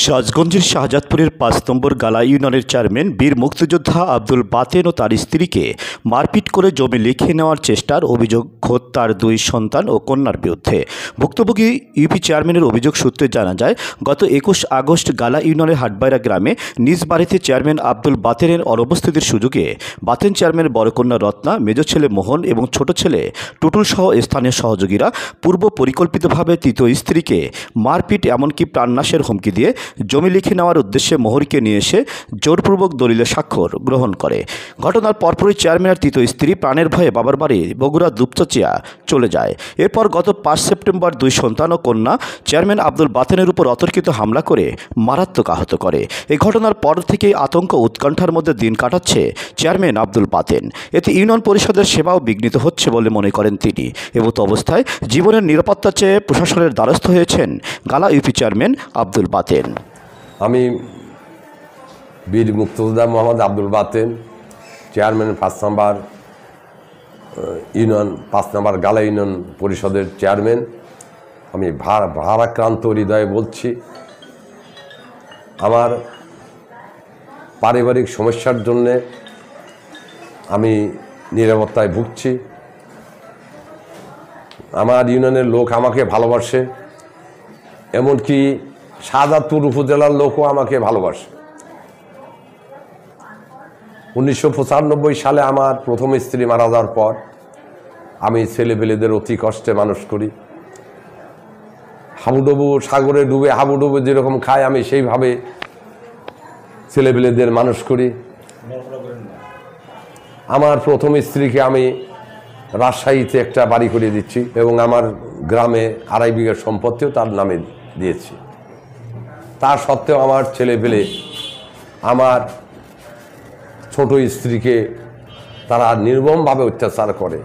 সাজগঞ্জের শাহজাদপুরের ৫ নম্বর গালা ইউনিয়নের চেয়ারম্যান বীর মুক্তিযোদ্ধা আব্দুল বাতেন ও তার স্ত্রীকে মারপিট করে জমি লিখে নেওয়ার চেষ্টার অভিযোগ খোদ তার ২ সন্তান ও কন্যার বিরুদ্ধে। ভুক্তভোগী ইউপি চেয়ারম্যানের অভিযোগ সূত্রে জানা যায়, গত ২১ আগস্ট গালা ইউনিয়নের হাটবাইরা গ্রামে নিজ বাড়িতে চেয়ারম্যান আব্দুল বাতেনের অনুপস্থিতির সুযোগে বাতেন চেয়ারম্যানের বড় কন্যা রত্না, মেজ ছেলে মোহন এবং ছোট ছেলে টুটুল সহ স্থানীয় সহযোগীরা পূর্ব পরিকল্পিতভাবে তৃতীয় স্ত্রীকে মারপিট এমনকি প্রাণনাশের হুমকি দিয়ে জমি লিখে নেওয়ার উদ্দেশ্যে মোহরকে নিয়ে এসে জোরপূর্বক দলিলে স্বাক্ষর গ্রহণ করে। ঘটনার পরপরই চেয়ারম্যানের তৃতীয় স্ত্রী প্রাণের ভয়ে বাবার বাড়ি বগুড়া দুপচাচিয়া চলে যায়। এরপর গত ৫ সেপ্টেম্বর ২ সন্তান ও কন্যা চেয়ারম্যান আব্দুল বাতেনের উপর অতর্কিত হামলা করে মারাত্মক আহত করে। এই ঘটনার পর থেকেই আতঙ্ক উৎকণ্ঠার মধ্যে দিন কাটাচ্ছে চেয়ারম্যান আব্দুল বাতেন। এতে ইউনিয়ন পরিষদের সেবাও বিঘ্নিত হচ্ছে বলে মনে করেন তিনি। এমতো অবস্থায় জীবনের নিরাপত্তা চেয়ে প্রশাসনের দ্বারস্থ হয়েছেন গালা ইউপি চেয়ারম্যান আব্দুল বাতেন। আমি বীর মুক্তিযোদ্ধা মোহাম্মদ আব্দুল বাতেন, চেয়ারম্যান ৫ নম্বর ইউনিয়ন ৫ নম্বর গালা ইউনিয়ন পরিষদের চেয়ারম্যান। আমি ভারাক্রান্ত হৃদয়ে বলছি, আমার পারিবারিক সমস্যার জন্যে আমি নিরাপত্তায় ভুগছি। আমার ইউনিয়নের লোক আমাকে ভালোবাসে, এমনকি শাহজাদপুর উপজেলার লোকও আমাকে ভালোবাসে। ১৯৯৫ সালে আমার প্রথম স্ত্রী মারা যাওয়ার পর আমি ছেলেপেলেদের অতি কষ্টে মানুষ করি। হাবুডুবু সাগরে ডুবে হাবুডুবু যেরকম খায়, আমি সেইভাবে ছেলেপেলেদের মানুষ করি। আমার প্রথম স্ত্রীকে আমি রাজশাহীতে একটা বাড়ি করে দিচ্ছি এবং আমার গ্রামে ২.৫ বিঘা সম্পত্তিও তার নামে দিয়েছি। তা সত্ত্বেও আমার ছেলেপেলে আমার ছোট স্ত্রীকে তারা নির্মমভাবে অত্যাচার করে।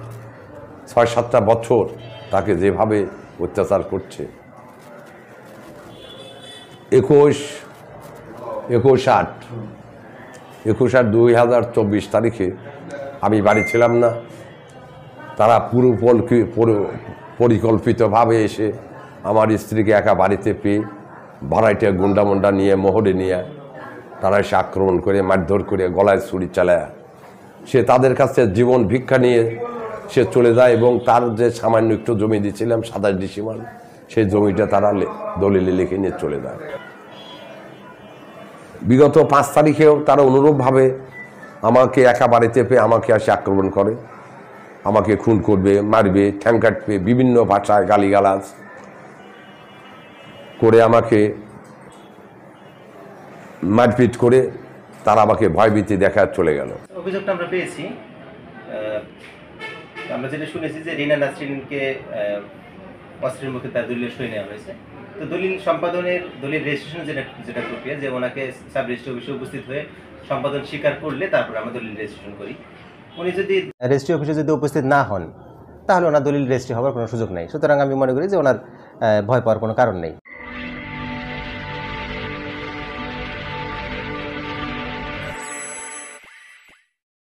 ৬-৭টা বছর তাকে যেভাবে অত্যাচার করছে। ২১/৮/২০২৪ তারিখে আমি বাড়ি ছিলাম না। তারা পরিকল্পিতভাবে এসে আমার স্ত্রীকে একা বাড়িতে পেয়ে বাড়াইটা গুন্ডা নিয়ে মোহরে নিয়ে তারা এসে আক্রমণ করে মারধর করে গলায় ছুরি চালায় সে তাদের কাছে জীবন ভিক্ষা নিয়ে সে চলে যায়। এবং তার যে সামান্য একটু জমি দিয়েছিলাম ২৭ ডিসিমাল, সেই জমিটা তারা দলিলে লিখে নিয়ে চলে যায়। বিগত ৫ তারিখেও তারা অনুরূপভাবে আমাকে একা বাড়িতে পেয়ে আমাকে এসে আক্রমণ করে, আমাকে খুন করবে, মারবে, ঠ্যাং কাটবে, বিভিন্ন ভাষায় গালিগালাজ করে আমাকে মারপিট করে তারা আমাকে ভয়ভীতি দেখা চলে গেল। অভিযোগটা আমরা পেয়েছি, আমরা যেটা শুনেছি যে রিনা নাসরিনকে অস্ত্রের মুখে তার দলিল সই নেওয়া হয়েছে। তো দলিল সম্পাদনের দলিল রেজিস্ট্রেশন যেটা প্রক্রিয়া, যে ওনাকে সাব রেজিস্ট্রি অফিসে উপস্থিত হয়ে সম্পাদন স্বীকার করলে তারপর আমরা দলিল রেজিস্ট্রেশন করি। উনি যদি রেজিস্ট্রি অফিসে যদি উপস্থিত না হন তাহলে ওনার দলিল রেজিস্ট্রি হওয়ার কোনো সুযোগ নেই। সুতরাং আমি মনে করি যে ওনার ভয় পাওয়ার কোনো কারণ নেই।